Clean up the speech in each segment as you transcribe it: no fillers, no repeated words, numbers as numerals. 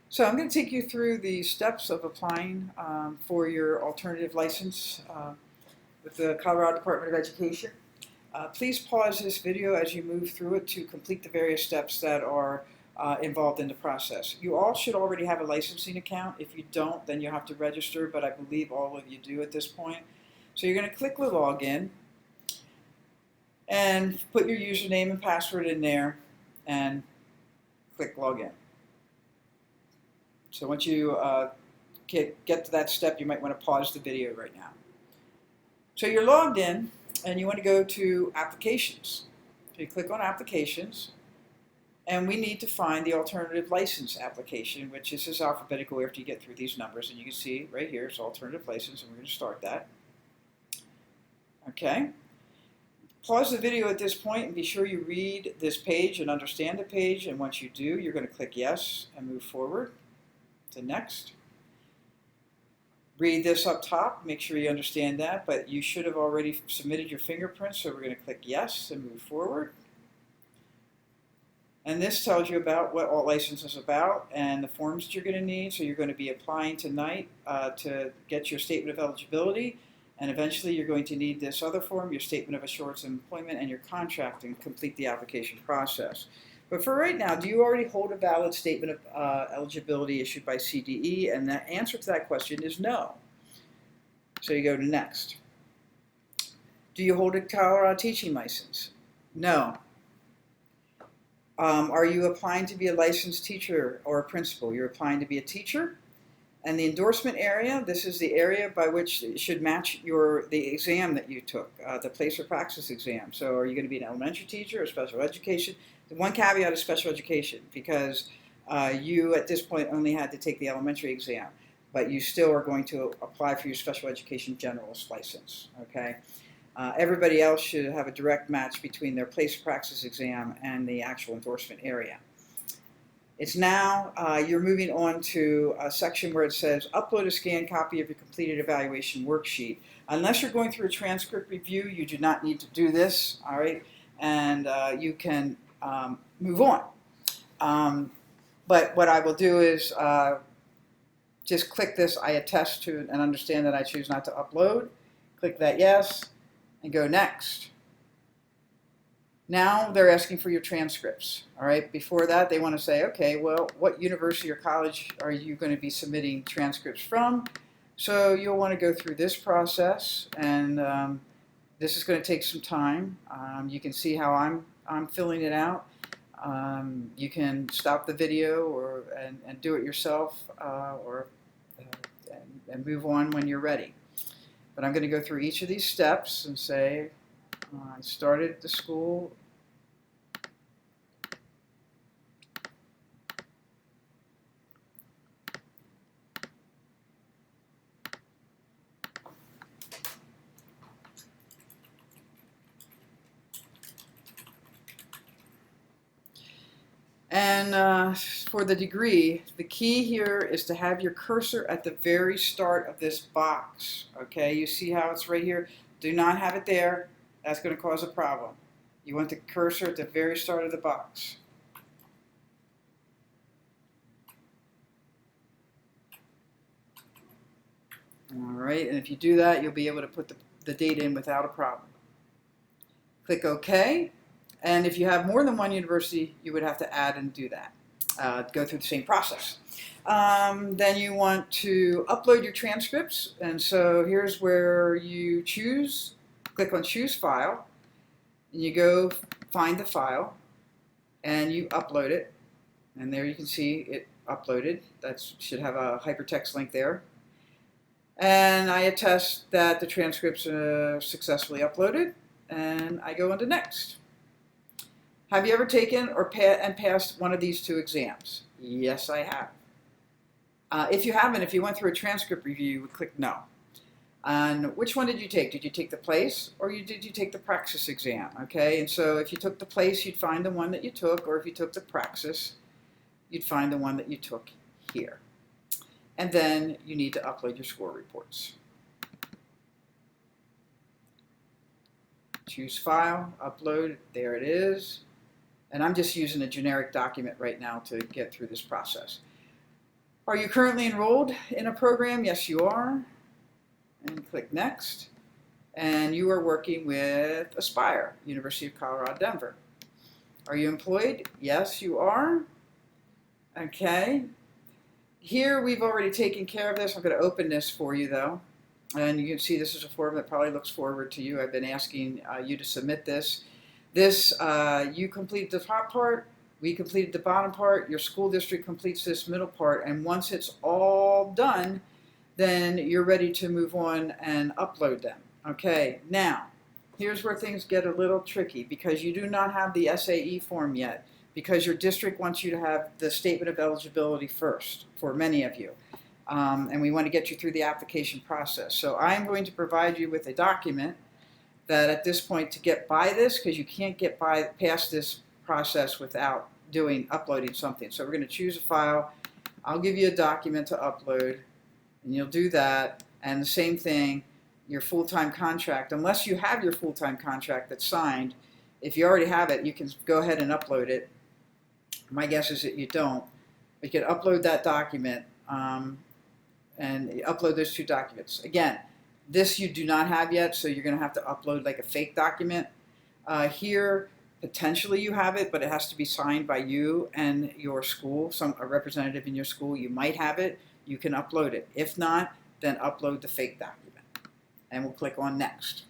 So I'm going to take you through the steps of applying for your alternative license with the Colorado Department of Education. Please pause this video as you move through it to complete the various steps that are involved in the process. You all should already have a licensing account. If you don't, then you have to register, but I believe all of you do at this point. So you're going to click the login and put your username and password in there and click login. So once you get to that step, you might want to pause the video right now. So you're logged in and you want to go to Applications. So you click on Applications, and we need to find the alternative license application, which is alphabetical after you get through these numbers. And you can see right here it's alternative license, and we're going to start that. Okay. Pause the video at this point and be sure you read this page and understand the page. And once you do, you're going to click Yes and move forward to Next. Read this up top, make sure you understand that, but you should have already submitted your fingerprints, so we're going to click Yes and move forward. And this tells you about what Alt License is about and the forms that you're going to need. So you're going to be applying tonight to get your Statement of Eligibility, and eventually you're going to need this other form, your Statement of Assurance of Employment, and your contract, and complete the application process. But for right now, do you already hold a valid Statement of Eligibility issued by CDE? And the answer to that question is no. So you go to Next. Do you hold a Colorado teaching license? No. Are you applying to be a licensed teacher or a principal? You're applying to be a teacher. And the endorsement area, this is the area by which it should match the exam that you took, the place or practice exam. So are you going to be an elementary teacher or special education? The one caveat is special education, because you at this point only had to take the elementary exam, but you still are going to apply for your special education generalist license. Okay. Everybody else should have a direct match between their place of practice exam and the actual endorsement area. It's now, you're moving on to a section where it says, upload a scanned copy of your completed evaluation worksheet. Unless you're going through a transcript review, you do not need to do this, all right? And you can move on. But what I will do is just click this, I attest to and understand that I choose not to upload. Click that yes, and go Next. Now they're asking for your transcripts. All right. Before that, they want to say, okay, well, what university or college are you going to be submitting transcripts from? So you'll want to go through this process, and this is going to take some time. You can see how I'm filling it out. You can stop the video and do it yourself, and move on when you're ready. But I'm going to go through each of these steps and say, I started at the school. And for the degree, the key here is to have your cursor at the very start of this box. Okay, you see how it's right here? Do not have it there. That's going to cause a problem. You want the cursor at the very start of the box. All right, and if you do that, you'll be able to put the date in without a problem. Click OK. And if you have more than one university, you would have to add and do that. Go through the same process. Then you want to upload your transcripts. And so here's where you click on Choose File. And you go find the file. And you upload it. And there you can see it uploaded. That should have a hypertext link there. And I attest that the transcripts are successfully uploaded. And I go on to Next. Have you ever taken or passed one of these two exams? Yes, I have. If you haven't, if you went through a transcript review, you would click No. And which one did you take? Did you take the place, or did you take the praxis exam? Okay, and so if you took the place, you'd find the one that you took, or if you took the praxis, you'd find the one that you took here. And then you need to upload your score reports. Choose File, Upload, there it is. And I'm just using a generic document right now to get through this process. Are you currently enrolled in a program? Yes, you are. And click Next. And you are working with Aspire, University of Colorado, Denver. Are you employed? Yes, you are. Okay. Here we've already taken care of this. I'm going to open this for you though. And you can see this is a form that probably looks forward to you. I've been asking you to submit this. You completed the top part, we completed the bottom part, your school district completes this middle part, and once it's all done, then you're ready to move on and upload them. Okay, now, here's where things get a little tricky because you do not have the SAE form yet because your district wants you to have the Statement of Eligibility first for many of you. And we want to get you through the application process. So I'm going to provide you with a document that at this point to get by this, because you can't get past this process without uploading something. So we're going to choose a file. I'll give you a document to upload, and you'll do that. And the same thing, your full-time contract, unless you have your full-time contract that's signed, if you already have it, you can go ahead and upload it. My guess is that you don't. You can upload that document and upload those two documents. Again, this you do not have yet, so you're going to have to upload like a fake document. Here, potentially you have it, but it has to be signed by you and your school, a representative in your school. You might have it. You can upload it. If not, then upload the fake document. And we'll click on Next.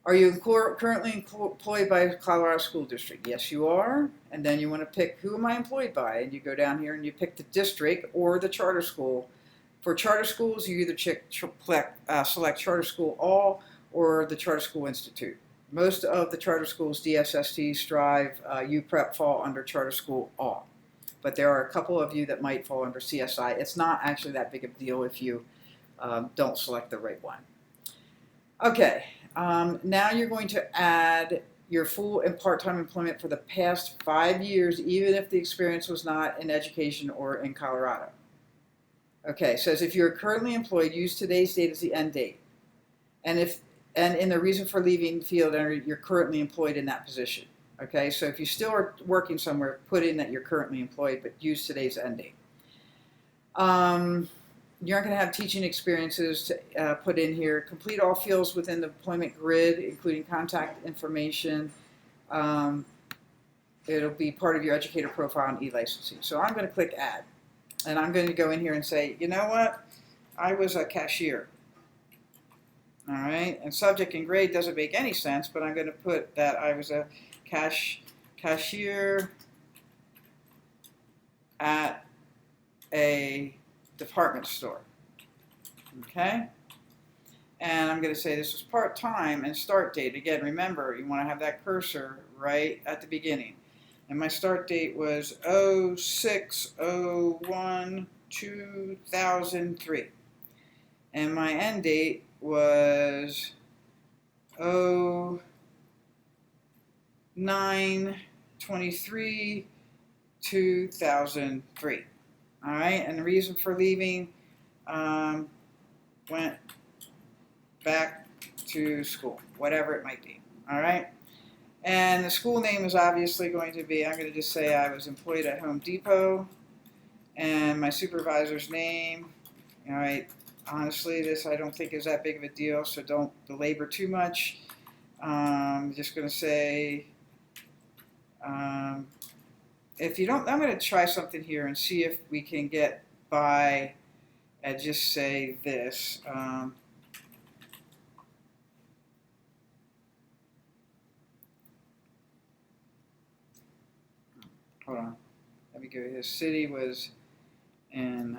Are you currently employed by a Colorado School District? Yes, you are. And then you want to pick, who am I employed by? And you go down here and you pick the district or the charter school. For charter schools, you either select Charter School All or the Charter School Institute. Most of the charter schools, DSST, Strive, UPrep fall under Charter School All. But there are a couple of you that might fall under CSI. It's not actually that big of a deal if you don't select the right one. Okay, now you're going to add your full and part-time employment for the past 5 years, even if the experience was not in education or in Colorado. Okay, it says if you're currently employed, use today's date as the end date. And in the reason for leaving field, you're currently employed in that position. Okay, so if you still are working somewhere, put in that you're currently employed, but use today's end date. You're not going to have teaching experiences to put in here. Complete all fields within the employment grid, including contact information. It'll be part of your educator profile and e-licensing. So I'm going to click Add. And I'm going to go in here and say, you know what? I was a cashier. All right. And subject and grade doesn't make any sense, but I'm going to put that I was a cashier at a department store. Okay. And I'm going to say this was part-time and start date. Again, remember, you want to have that cursor right at the beginning. And my start date was 06/01/2003. And my end date was 09/23/2003. All right, and the reason for leaving, went back to school, whatever it might be. All right. And the school name is obviously going to be, I'm going to just say I was employed at Home Depot. And my supervisor's name, all right, honestly, this I don't think is that big of a deal, so don't belabor too much. I'm just going to say, if you don't, I'm going to try something here and see if we can get by and just say this. Hold on. Let me go. His city was in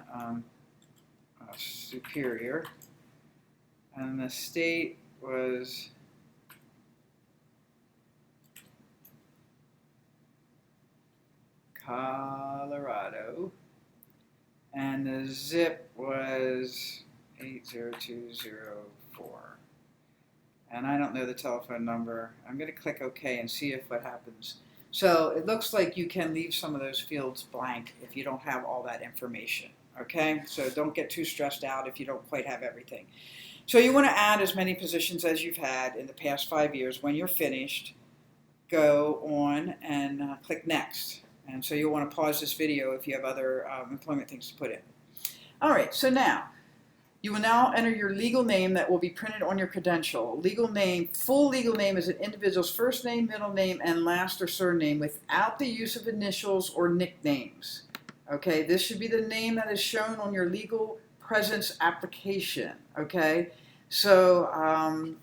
Superior, and the state was Colorado, and the zip was 80204. And I don't know the telephone number. I'm going to click OK and see if what happens. So it looks like you can leave some of those fields blank if you don't have all that information. Okay, so don't get too stressed out if you don't quite have everything. So you want to add as many positions as you've had in the past 5 years. When you're finished, go on and click Next. And so you'll want to pause this video if you have other employment things to put in. All right, so now, you will now enter your legal name that will be printed on your credential. Legal name, full legal name is an individual's first name, middle name, and last or surname without the use of initials or nicknames. Okay, this should be the name that is shown on your legal presence application. Okay, so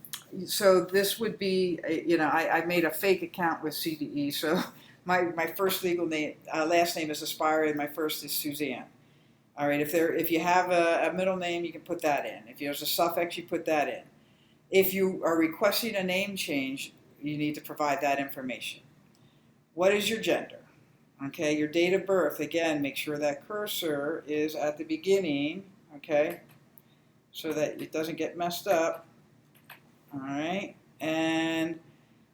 so this would be, you know, I made a fake account with CDE, so my first legal name, last name is Aspire, and my first is Suzanne. All right, if you have a middle name, you can put that in. If there's a suffix, you put that in. If you are requesting a name change, you need to provide that information. What is your gender? Okay, your date of birth, again, make sure that cursor is at the beginning, okay, so that it doesn't get messed up. All right, and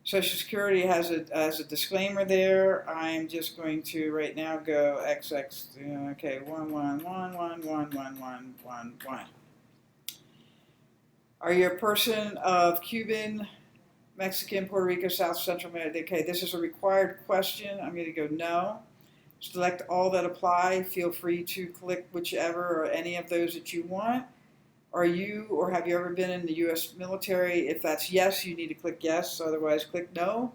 Social Security has a disclaimer there. I'm just going to right now go XX, okay, 111111111. Are you a person of Cuban, Mexican, Puerto Rico, South Central America? Okay, this is a required question. I'm going to go no. Select all that apply. Feel free to click whichever or any of those that you want. Are you or have you ever been in the U.S. military? If that's yes, you need to click yes. Otherwise, click no.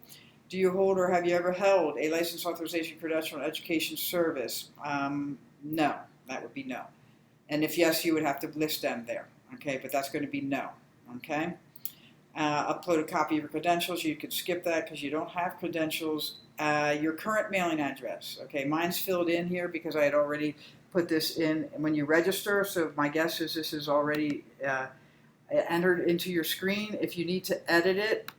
Do you hold or have you ever held a license, authorization, credential, and education service? No. That would be no. And if yes, you would have to list them there. Okay, but that's going to be no. Okay. Upload a copy of your credentials. You could skip that because you don't have credentials. Your current mailing address. Okay, mine's filled in here because I had already put this in when you register, so my guess is this is already entered into your screen. If you need to edit it,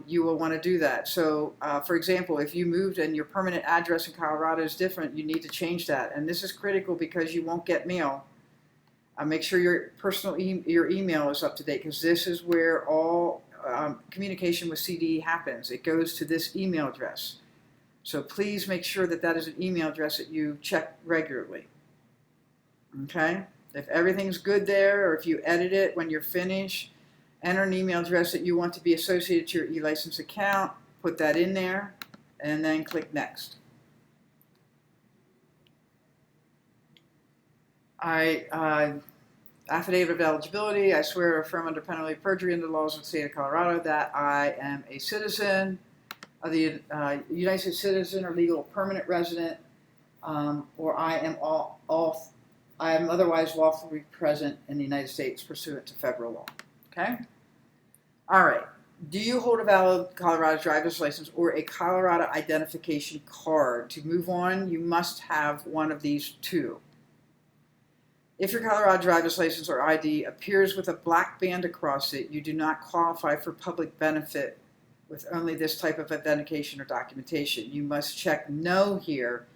you will want to do that. So for example, if you moved and your permanent address in Colorado is different, you need to change that, and this is critical because you won't get mail. Make sure your personal your email is up to date, because this is where all communication with CDE happens. It goes to this email address. So please make sure that that is an email address that you check regularly. Okay? If everything's good there, or if you edit it when you're finished, enter an email address that you want to be associated to your eLicense account, put that in there, and then click Next. All right, Affidavit of Eligibility. I swear or affirm under penalty of perjury in the laws of the state of Colorado that I am a citizen of the United States citizen or legal permanent resident, or I am I am otherwise lawfully present in the United States pursuant to federal law. Okay? All right. Do you hold a valid Colorado driver's license or a Colorado identification card? To move on, you must have one of these two. If your Colorado driver's license or ID appears with a black band across it, you do not qualify for public benefit with only this type of authentication or documentation. You must check no here,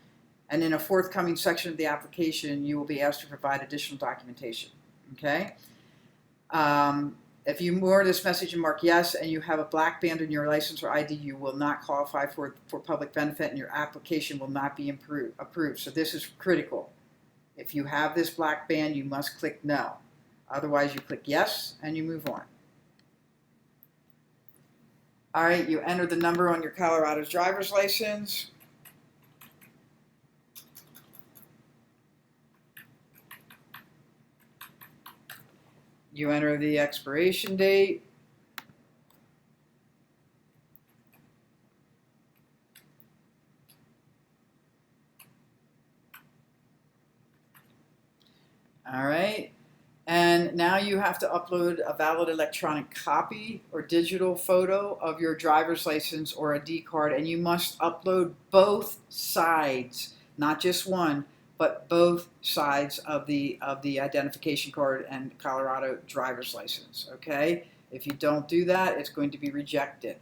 and in a forthcoming section of the application, you will be asked to provide additional documentation. Okay? If you ignore this message and mark yes, and you have a black band in your license or ID, you will not qualify for public benefit, and your application will not be approved. So this is critical. If you have this black band, you must click no. Otherwise, you click yes, and you move on. All right, you enter the number on your Colorado's driver's license. You enter the expiration date. All right. And now you have to upload a valid electronic copy or digital photo of your driver's license or ID card, and you must upload both sides, not just one, but both sides of the identification card and Colorado driver's license. Okay? If you don't do that, it's going to be rejected.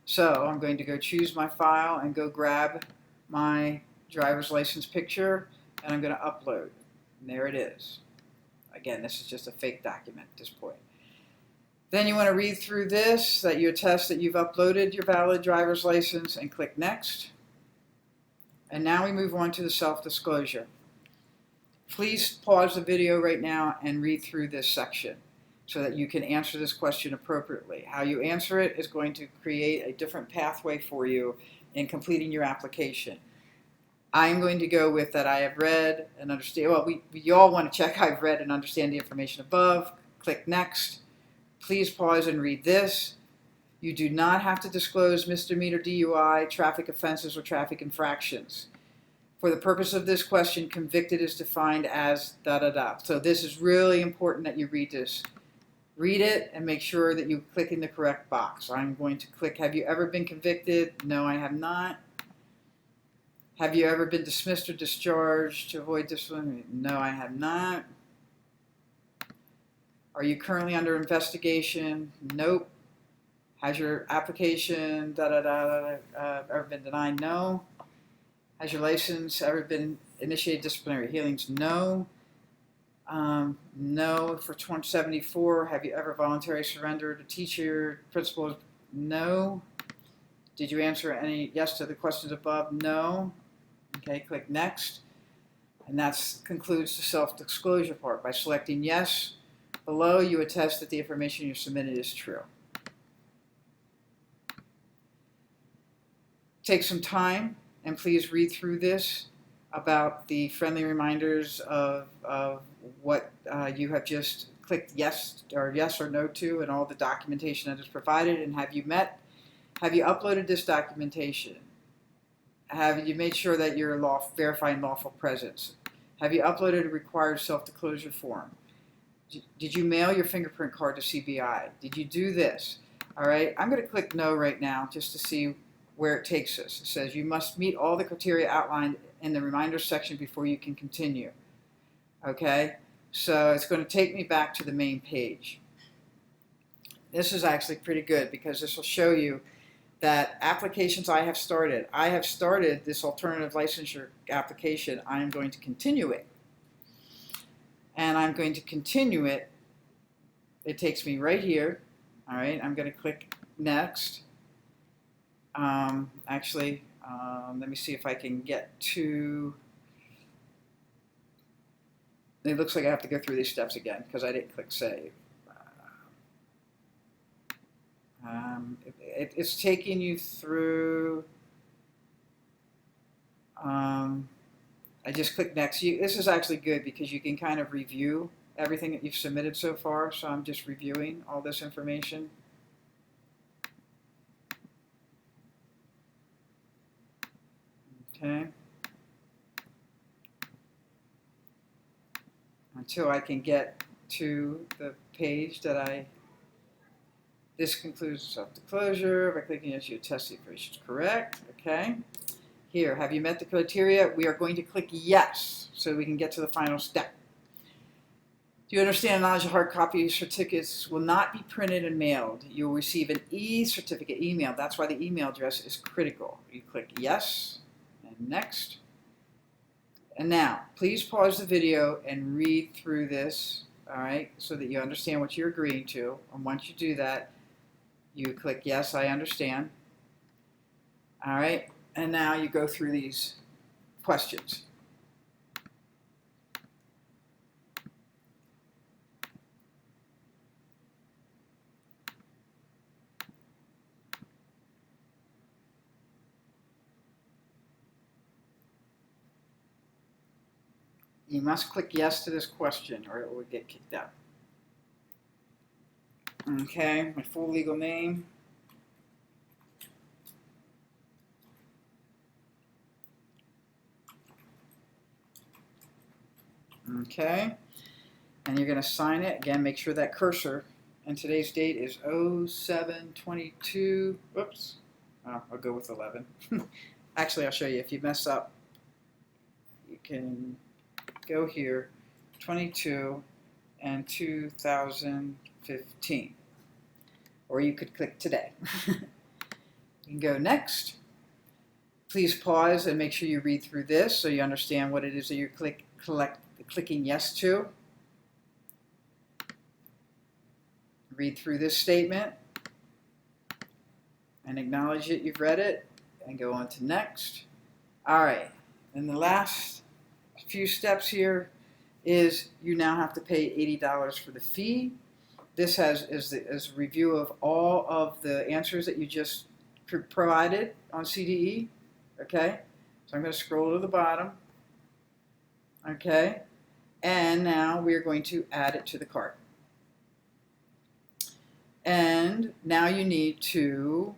So I'm going to go choose my file and go grab my driver's license picture, and I'm going to upload. And there it is. Again, this is just a fake document at this point. Then you want to read through this, that you attest that you've uploaded your valid driver's license, and click Next. And now we move on to the self-disclosure. Please pause the video right now and read through this section so that you can answer this question appropriately. How you answer it is going to create a different pathway for you in completing your application. I'm going to go with that I have read and understand. Well, we all want to check I've read and understand the information above. Click Next. Please pause and read this. You do not have to disclose misdemeanor DUI, traffic offenses, or traffic infractions. For the purpose of this question, convicted is defined as da-da-da. So this is really important that you read this. Read it and make sure that you click in the correct box. I'm going to click, have you ever been convicted? No, I have not. Have you ever been dismissed or discharged to avoid discipline? No, I have not. Are you currently under investigation? Nope. Has your application ever been denied? No. Has your license ever been initiated disciplinary hearings? No. No. For 274, have you ever voluntarily surrendered a teacher, principal? No. Did you answer any yes to the questions above? No. Okay, click Next. And that concludes the self-disclosure part. By selecting yes below, you attest that the information you submitted is true. Take some time and please read through this about the friendly reminders of what you have just clicked yes or no to and all the documentation that is provided. And have you uploaded this documentation? Have you made sure that you're verifying lawful presence? Have you uploaded a required self-disclosure form? Did you mail your fingerprint card to CBI? Did you do this? All right, I'm going to click no right now just to see where it takes us. It says you must meet all the criteria outlined in the reminders section before you can continue. Okay, so it's going to take me back to the main page. This is actually pretty good because this will show you that applications I have started this alternative licensure application. I am going to continue it. And I'm going to continue it. It takes me right here. All right, I'm going to click Next. Let me see if I can get to... It looks like I have to go through these steps again because I didn't click Save. It's taking you through... I just clicked Next. This is actually good because you can kind of review everything that you've submitted so far. So I'm just reviewing all this information. Okay. Until I can get to the page that this concludes self-disclosure. By clicking yes, you attest the information is correct. Okay. Here, have you met the criteria? We are going to click yes so we can get to the final step. Do you understand knowledge of hard copy certificates will not be printed and mailed? You will receive an e-certificate email. That's why the email address is critical. You click yes and next. And now, please pause the video and read through this, all right, so that you understand what you're agreeing to. And once you do that, you click yes, I understand. All right. And now you go through these questions. You must click yes to this question or it will get kicked out. Okay, my full legal name. Okay, and you're going to sign it. Again, make sure that cursor, and today's date is 07/22. Whoops, I'll go with 11. Actually, I'll show you. If you mess up, you can go here, 22 and 2015. Or you could click today. You can go next. Please pause and make sure you read through this so you understand what it is that you're clicking yes to. Read through this statement and acknowledge it, you've read it, and go on to next. All right, and the last few steps here is you now have to pay $80 for the fee. This is a review of all of the answers that you just provided on CDE. Okay, So I'm going to scroll to the bottom. Okay. And now we're going to add it to the cart. And now you need to,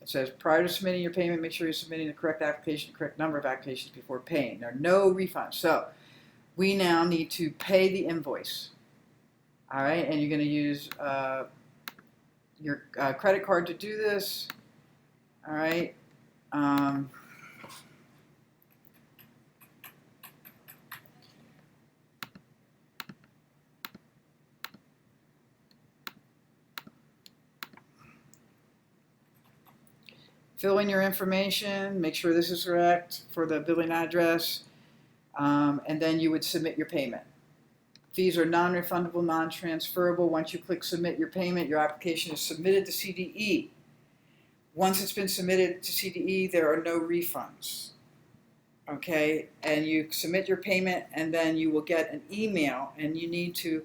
it says prior to submitting your payment, make sure you're submitting the correct application, correct number of applications before paying. There are no refunds. So we now need to pay the invoice. All right, and you're going to use your credit card to do this. All right. Fill in your information, make sure this is correct for the billing address, and then you would submit your payment. Fees are non-refundable, non-transferable. Once you click submit your payment, your application is submitted to CDE. Once it's been submitted to CDE, there are no refunds. Okay, and you submit your payment, and then you will get an email, and you need to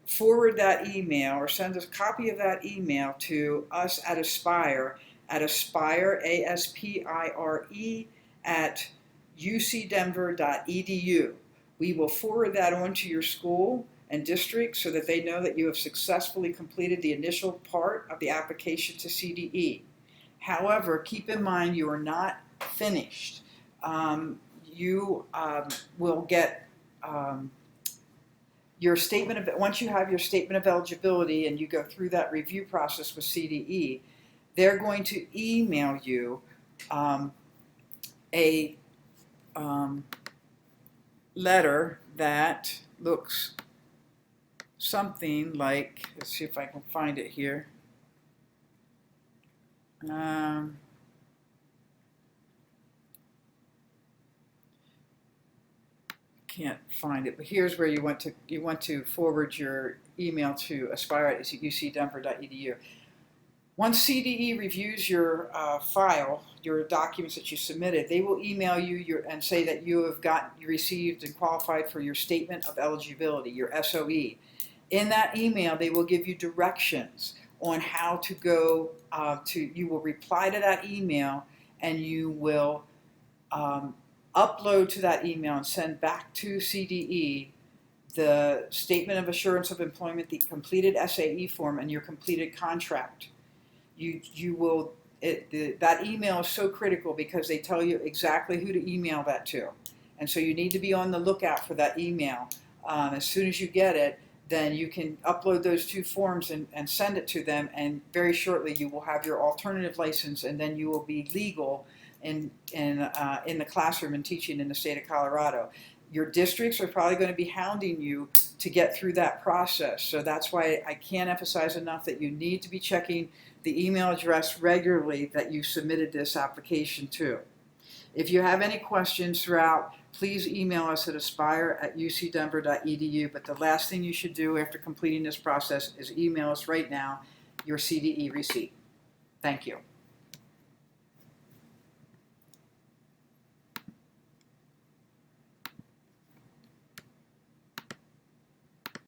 forward that email or send us a copy of that email to us at Aspire, ASPIRE at ucdenver.edu. We will forward that on to your school and district so that they know that you have successfully completed the initial part of the application to CDE. However, keep in mind you are not finished. You will get your statement of, once you have your statement of eligibility and you go through that review process with CDE, they're going to email you a letter that looks something like, let's see if I can find it here. Can't find it, but here's where you want to forward your email to aspire@ucdenver.edu. Once CDE reviews your file, your documents that you submitted, they will email you and say that you have received and qualified for your statement of eligibility, your SOE. In that email, they will give you directions on how to go you will reply to that email, and you will upload to that email and send back to CDE the Statement of Assurance of Employment, the completed SAE form, and your completed contract. That email is so critical because they tell you exactly who to email that to. And so you need to be on the lookout for that email. As soon as you get it, then you can upload those two forms and send it to them, and very shortly you will have your alternative license, and then you will be legal in the classroom and teaching in the state of Colorado. Your districts are probably going to be hounding you to get through that process. So that's why I can't emphasize enough that you need to be checking the email address regularly that you submitted this application to. If you have any questions throughout, please email us at aspire@ucdenver.edu. But the last thing you should do after completing this process is email us right now your CDE receipt. Thank you.